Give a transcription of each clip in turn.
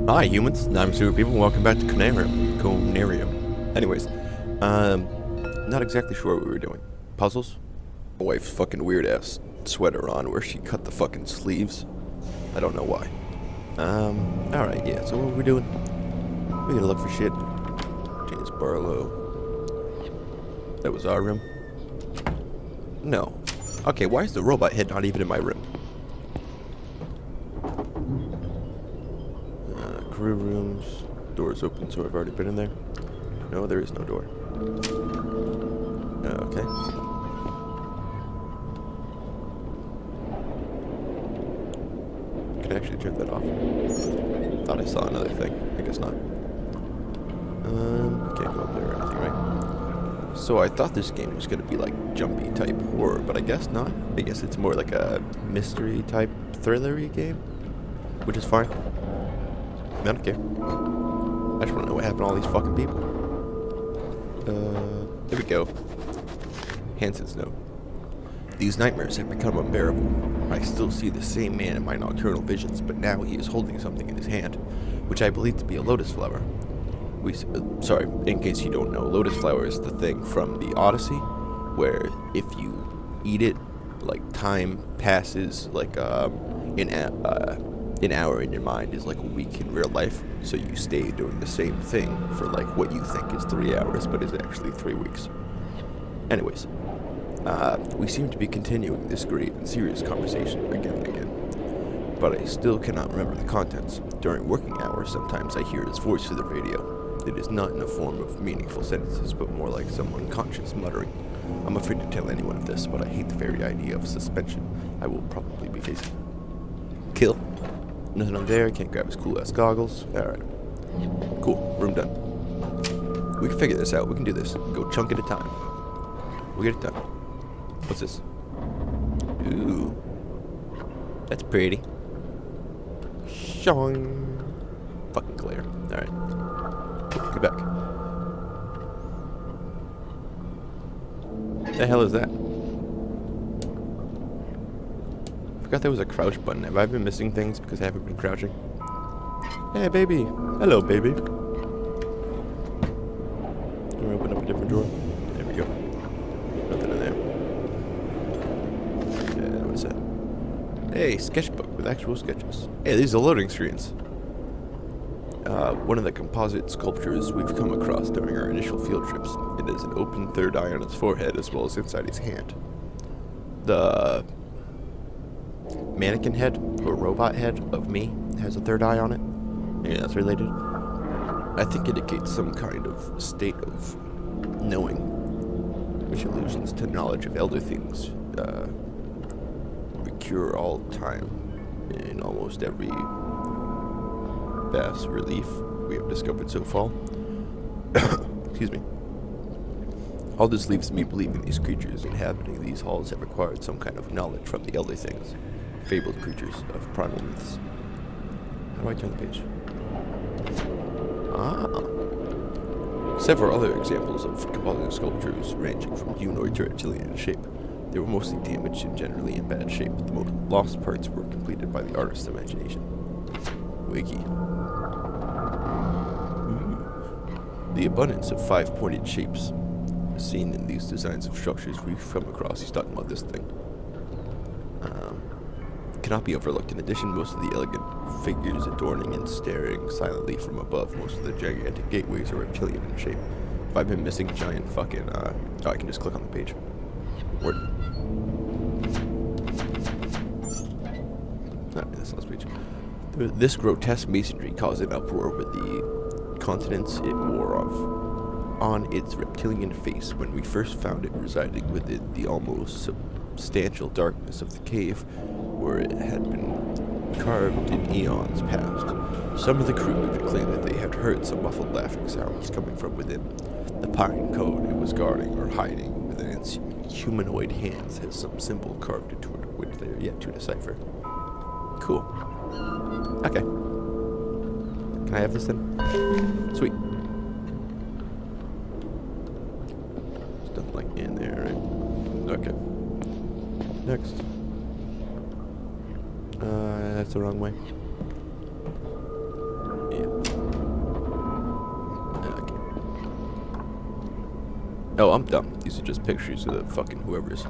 Hi humans, I'm Super People, and welcome back to Conarium. Anyways, not exactly sure what we were doing. Puzzles? My wife's fucking weird ass sweater on where she cut the fucking sleeves. I don't know why. Alright, yeah, so what are we doing? We're gonna look for shit. James Barlow. That was our room? No. Okay, why is the robot head not even in my room? Crew rooms. Doors open, so I've already been in there. No, there is no door. Okay. Can I actually turn that off? Thought I saw another thing. I guess not. Can't go up there or anything, right? So I thought this game was gonna be like jumpy type horror, but I guess not. I guess it's more like a mystery type thrillery game, which is fine. I don't care. I just want to know what happened to all these fucking people. There we go. Hanson's note. These nightmares have become unbearable. I still see the same man in my nocturnal visions, but now he is holding something in his hand, which I believe to be a lotus flower. Sorry, in case you don't know, lotus flower is the thing from the Odyssey, where if you eat it, like time passes like an hour in your mind is like a week in real life, so you stay doing the same thing for like what you think is 3 hours, but is actually 3 weeks. Anyways, we seem to be continuing this grave and serious conversation again and again, but I still cannot remember the contents. During working hours, sometimes I hear his voice through the radio. It is not in the form of meaningful sentences, but more like some unconscious muttering. I'm afraid to tell anyone of this, but I hate the very idea of suspension I will probably be facing. Kill. Nothing on there, can't grab his cool ass goggles. Alright. Cool, room done. We can figure this out, we can do this. Go chunk at a time. We'll get it done. What's this? Ooh. That's pretty. Shong. Fucking glare. Alright. Get back. The hell is that? I forgot there was a crouch button. Have I been missing things because I haven't been crouching? Hey, baby. Hello, baby. Can we open up a different drawer? There we go. Nothing in there. Yeah, what's that? Hey, sketchbook with actual sketches. Hey, these are loading screens. One of the composite sculptures we've come across during our initial field trips. It has an open third eye on its forehead as well as inside his hand. The mannequin head or robot head of me has a third eye on it. Yeah, that's related. I think indicates some kind of state of knowing, which allusions to knowledge of elder things. Recur all time in almost every bas relief we have discovered so far. Excuse me. All this leaves me believing these creatures inhabiting these halls have acquired some kind of knowledge from the elder things. Fabled creatures of primal myths. How do I turn the page? Several other examples of composite sculptures ranging from humanoid to reptilian in shape. They were mostly damaged and generally in bad shape. The most lost parts were completed by the artist's imagination. Wiki. The abundance of five-pointed shapes seen in these designs of structures we've come across. He's talking about this thing. Cannot be overlooked. In addition, most of the elegant figures adorning and staring silently from above, most of the gigantic gateways are reptilian in shape. If I've been missing giant fucking, oh, I can just click on the page. Word. That's not speech. This grotesque masonry caused an uproar with the continents it wore off on its reptilian face when we first found it residing within the almost substantial darkness of the cave where it had been carved in eons past. Some of the crew even claimed that they had heard some muffled laughing sounds coming from within. The pine cone it was guarding or hiding within its humanoid hands has some symbol carved into it which they are yet to decipher. Cool. Okay. Can I have this then? Sweet. There's nothing like in there, right? Okay. Next. That's the wrong way. Yeah, Oh, I'm dumb. These are just pictures of fucking whoever's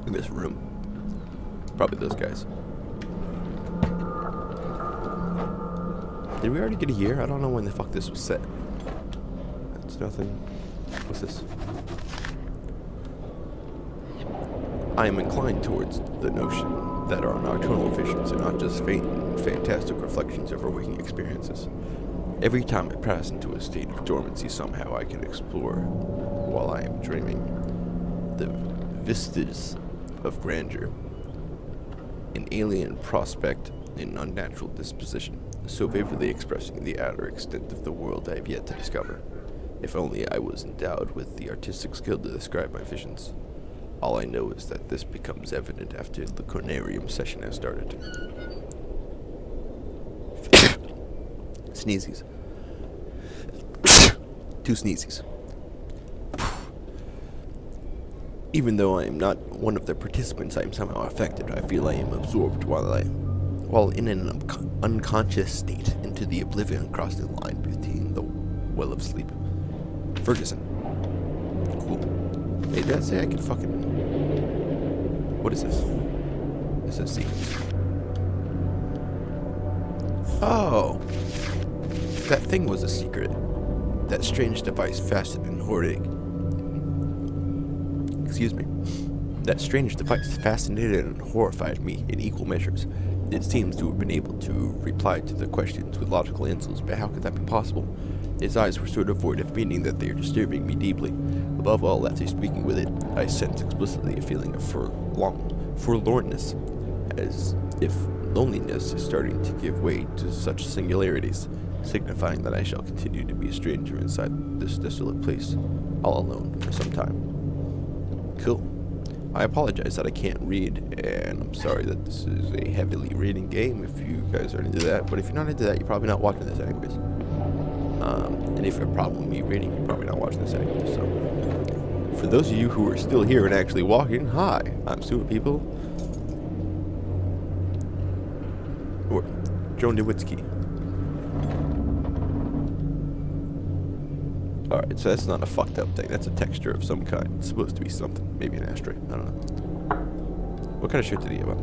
in this room. Probably those guys. Did we already get a year? I don't know when the fuck this was set. That's nothing. What's this? I am inclined towards the notion that our nocturnal visions are not just faint and fantastic reflections of our waking experiences. Every time I pass into a state of dormancy, somehow I can explore, while I am dreaming, the vistas of grandeur, an alien prospect, an unnatural disposition, so vividly expressing the outer extent of the world I have yet to discover. If only I was endowed with the artistic skill to describe my visions. All I know is that this becomes evident after the Conarium session has started. Sneezies. 2 sneezies. Even though I am not one of the participants, I am somehow affected. I feel I am absorbed while in an unconscious state into the oblivion crossing the line between the well of sleep. Ferguson. Cool. Hey, did that say I can fucking... What is this? This is sequence. Oh! That thing was a secret. That strange device fastened and hoarding. Excuse me. That strange device fascinated and horrified me in equal measures. It seems to have been able to reply to the questions with logical answers, but how could that be possible? Its eyes were so devoid of meaning that they are disturbing me deeply. Above all, after speaking with it, I sense explicitly a feeling of forlornness, as if loneliness is starting to give way to such singularities, signifying that I shall continue to be a stranger inside this desolate place, all alone for some time. Cool. I apologize that I can't read, and I'm sorry that this is a heavily reading game if you guys are into that, but if you're not into that, you're probably not watching this anyways. And if you have a problem with me reading, you're probably not watching this anyways, so... For those of you who are still here and actually walking, hi, I'm Super People. Or Joe Nowitzki. Alright, so that's not a fucked up thing. That's a texture of some kind. It's supposed to be something. Maybe an ashtray. I don't know. What kind of shit did he have on?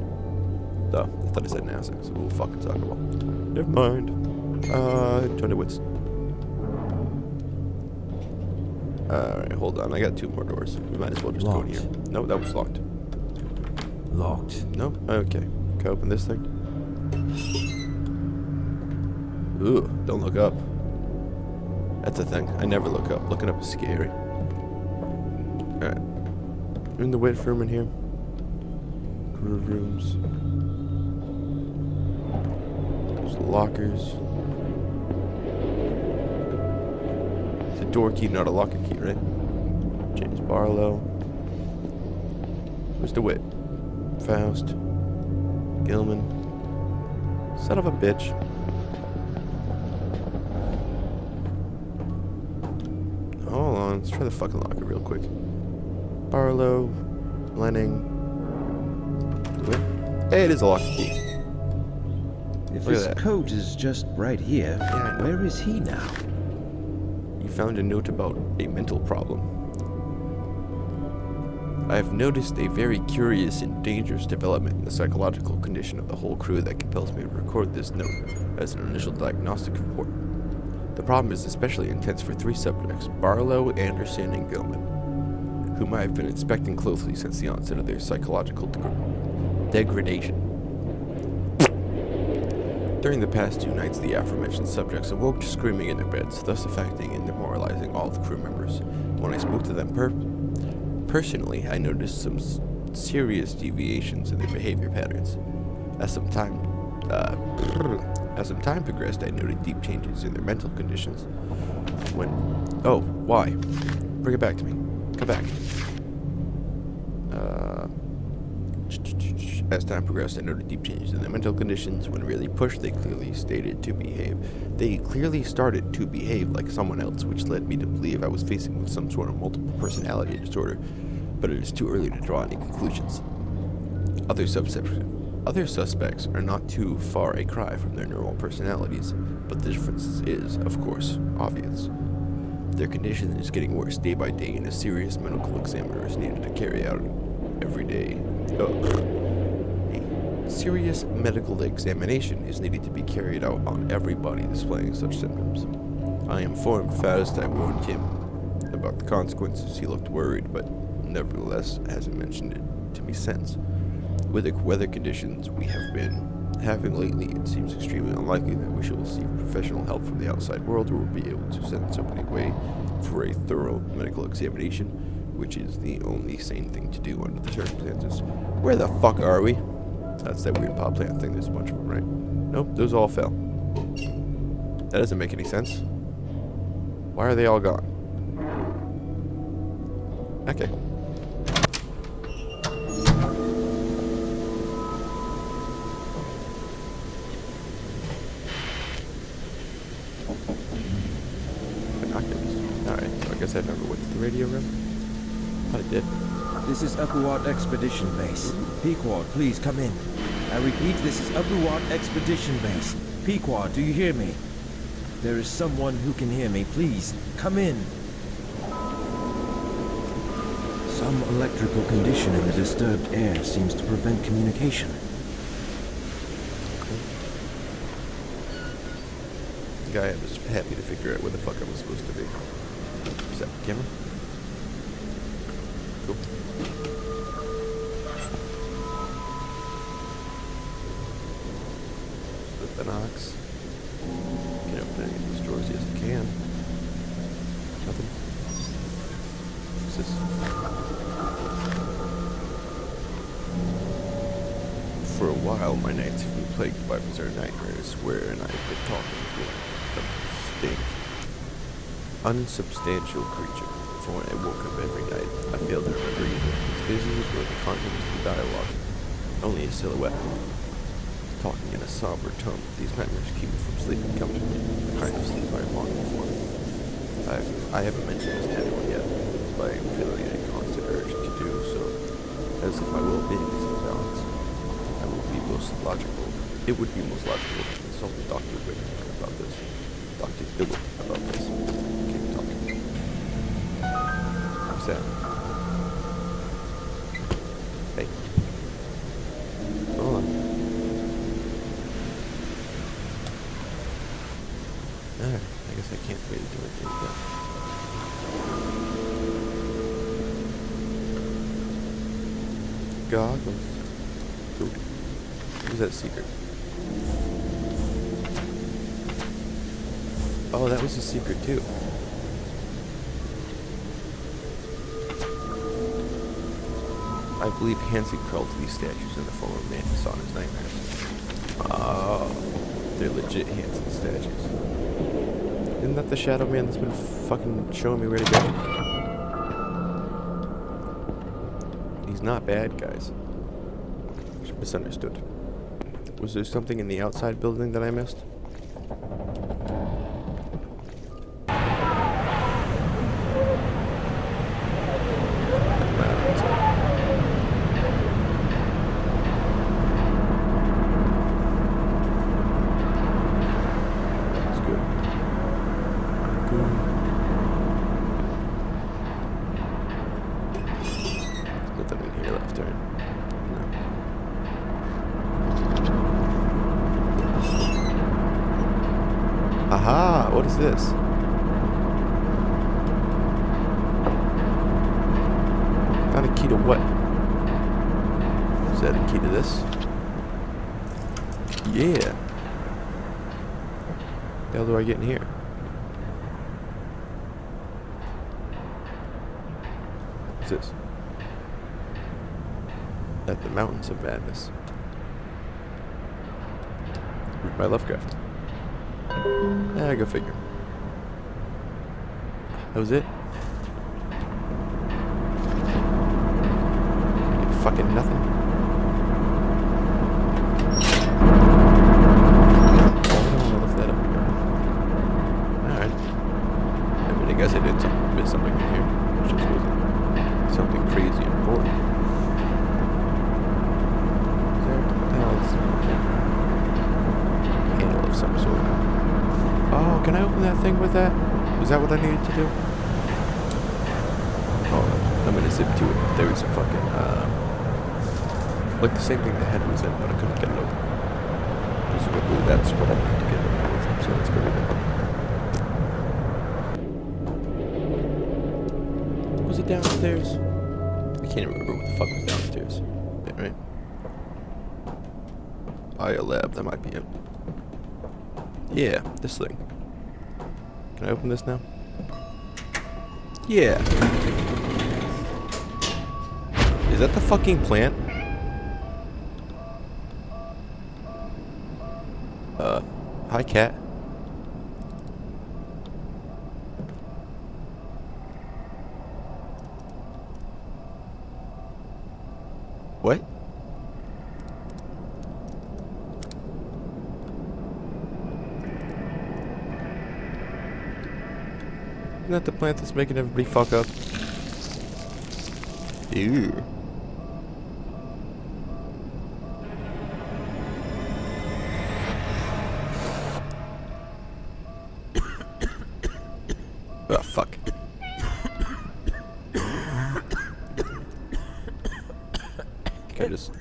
Oh, I thought it said NASA, so we'll fucking talk about. Never mind. Joe Nowitzki. Alright, hold on. I got 2 more doors. We might as well just go in here. No, that was locked. Locked. No? Okay. Can I open this thing? Ooh, don't look up. That's a thing. I never look up. Looking up is scary. Alright. In the wait room in here. Crew rooms. There's lockers. It's a door key, not a locker key, right? James Barlow. Where's DeWitt? Faust. Gilman. Son of a bitch. Hold on, let's try the fucking locker real quick. Barlow, Lenning. DeWitt. Hey, it is a locker key. If his coat is just right here, where is he now? You found a note about a mental problem. I have noticed a very curious and dangerous development in the psychological condition of the whole crew that compels me to record this note as an initial diagnostic report. The problem is especially intense for 3 subjects, Barlow, Anderson, and Gilman, whom I have been inspecting closely since the onset of their psychological degradation. During the past 2 nights, the aforementioned subjects awoke screaming in their beds, thus affecting and demoralizing all the crew members. When I spoke to them personally, I noticed some serious deviations in their behavior patterns. As some time progressed, I noted deep changes in their mental conditions. Why? Bring it back to me. Come back. As time progressed, I noted deep changes in their mental conditions. When really pushed, they clearly started to behave like someone else, which led me to believe I was facing with some sort of multiple personality disorder, but it is too early to draw any conclusions. Other suspects are not too far a cry from their normal personalities, but the difference is, of course, obvious. Their condition is getting worse day by day, and a serious medical examiner is needed to carry out every day. A serious medical examination is needed to be carried out on everybody displaying such symptoms. I informed Faust I warned him about the consequences. He looked worried, but nevertheless hasn't mentioned it to me since. With the weather conditions we have been having lately, it seems extremely unlikely that we shall receive professional help from the outside world or will be able to send somebody away for a thorough medical examination, which is the only sane thing to do under the circumstances. Where the fuck are we? That's that weird pot plant thing. There's a bunch of them, right? Nope, those all fell. That doesn't make any sense. Why are they all gone? Okay. Alright, so I guess I never went to the radio room. Thought I did. This is Upper Watt Expedition Base. Pequod, please come in. I repeat, this is Upper Watt Expedition Base. Pequod, do you hear me? If there is someone who can hear me, please, come in. Some electrical condition in the disturbed air seems to prevent communication. Guy, I was happy to figure out where the fuck I was supposed to be. Is that the camera? Cool. Split the knocks. Can I open any of those drawers? Yes, I can. Nothing. What's this? For a while, my nights have been plagued by bizarre nightmares wherein I've been talking to a distinct, unsubstantial creature. For when I woke up every night, I failed to remember either his faces or the contents of the dialogue. Only a silhouette, talking in a somber tone. These nightmares keep me from sleeping comfortably, the kind of sleep I am longing for. I haven't mentioned this to anyone yet, but I am feeling a constant urge to do so, as if my well-being is in balance. It would be most logical to consult Dr. Wick about this. Dr. Illick about this. Keep talking. What's that? Hey. Hold on. Alright, I guess I can't really do anything with that. Goggles. Cool. What was that secret? Oh, that was a secret too. I believe Hansen crawled to these statues in the form of man he saw in his nightmares. Oh, they're legit Hansen statues. Isn't that the shadow man that's been fucking showing me where to go? He's not bad, guys. Misunderstood. Was there something in the outside building that I missed? That's good. There's nothing in here left, right? Aha! What is this? Found a key to what? Is that a key to this? Yeah. The hell do I get in here? What's this? At the Mountains of Madness. Read by Lovecraft. Go figure. That was it? Fucking nothing. Oh, I don't want to lift that up here. Alright. I mean, I guess I did miss something in here. It just wasn't something crazy important. Is there? What the hell is handle of some sort? Oh, can I open that thing with that? Was that what I needed to do? Oh, I'm gonna zip to it. There was a fucking, like the same thing the head was in, but I couldn't get it open. Presumably that's what I need to get it open with, so let's go do that. Was it downstairs? I can't remember what the fuck was downstairs. Yeah, right? Biolab, that might be it. Yeah, this thing. Can I open this now? Yeah. Is that the fucking plant? Hi, cat. What? Isn't that the plant that's making everybody fuck up? Ew. Oh, fuck. Can I just...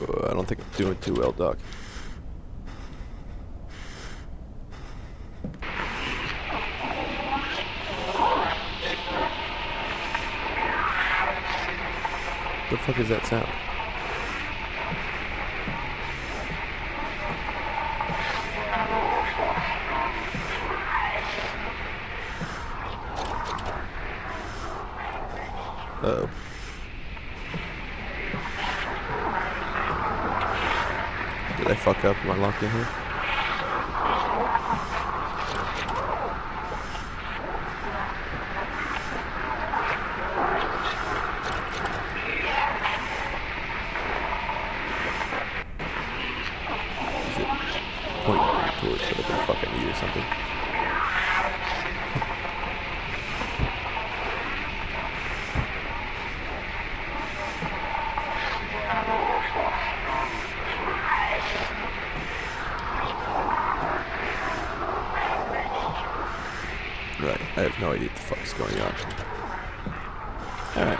I don't think I'm doing too well, Doc. What the fuck is that sound? Uh-oh. Did I fuck up? Am I locked in here? Is it pointing towards whatever the fuck I need or something? Right, I have no idea what the fuck's going on. Alright.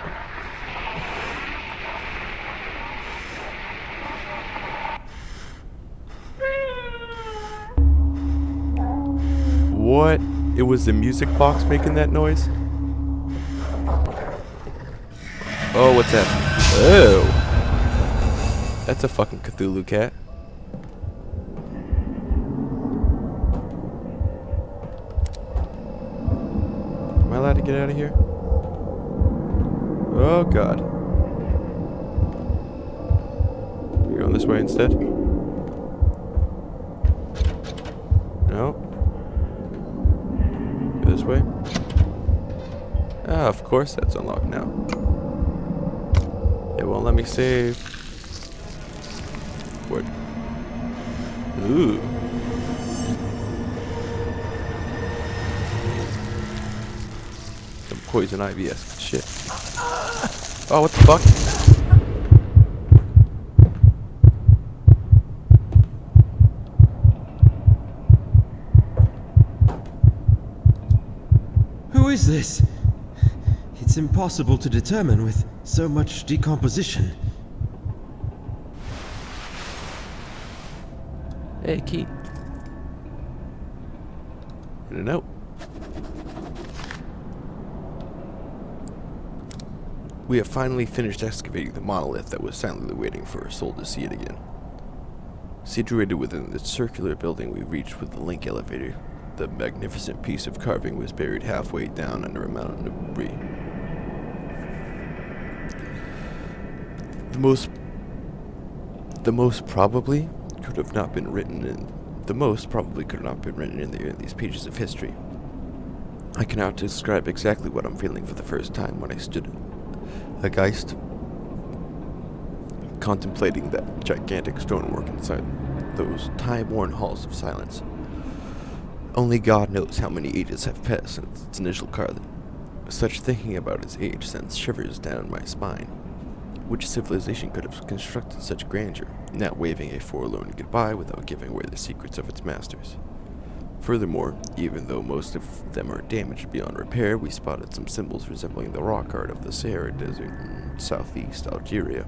What? It was the music box making that noise? Oh, what's that? Oh! That's a fucking Cthulhu cat. Am I allowed to get out of here? Oh god. We're going this way instead? No. Go this way? Ah, of course that's unlocked now. It won't let me save. What? Ooh. Some poison ivy-esque shit. Oh, what the fuck? Who is this? It's impossible to determine with so much decomposition. Hey, key. And a note. We have finally finished excavating the monolith that was silently waiting for our soul to see it again. Situated within the circular building we reached with the link elevator, the magnificent piece of carving was buried halfway down under a mountain of debris. The most probably could not have been written in these pages of history. I cannot describe exactly what I'm feeling for the first time when I stood a Geist, contemplating that gigantic stonework inside those time-worn halls of silence. Only God knows how many ages have passed since its initial carving. Such thinking about its age sends shivers down my spine. Which civilization could have constructed such grandeur, not waving a forlorn goodbye without giving away the secrets of its masters? Furthermore, even though most of them are damaged beyond repair, we spotted some symbols resembling the rock art of the Sahara Desert in southeast Algeria.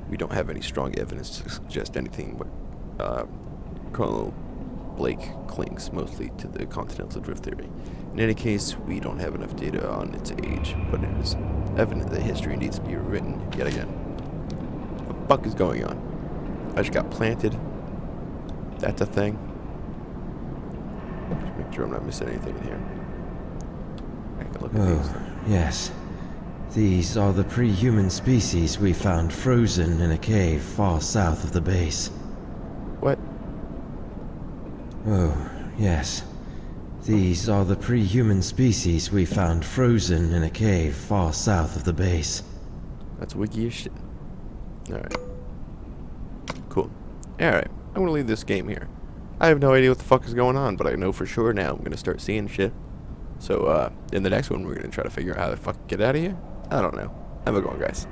We don't have any strong evidence to suggest anything, but Colonel Blake clings mostly to the continental drift theory. In any case, we don't have enough data on its age, but it is evident that history needs to be rewritten yet again. What the fuck is going on? I just got planted. That's a thing. Just make sure I'm not missing anything in here. I can look at these. Yes. These are the pre-human species we found frozen in a cave far south of the base. What? Oh, yes. These are the pre-human species we found frozen in a cave far south of the base. That's wiki as shit. Alright. Cool. Alright, I'm gonna leave this game here. I have no idea what the fuck is going on, but I know for sure now I'm gonna start seeing shit. So, in the next one, we're gonna try to figure out how to fuck get out of here? I don't know. Have a good one, guys.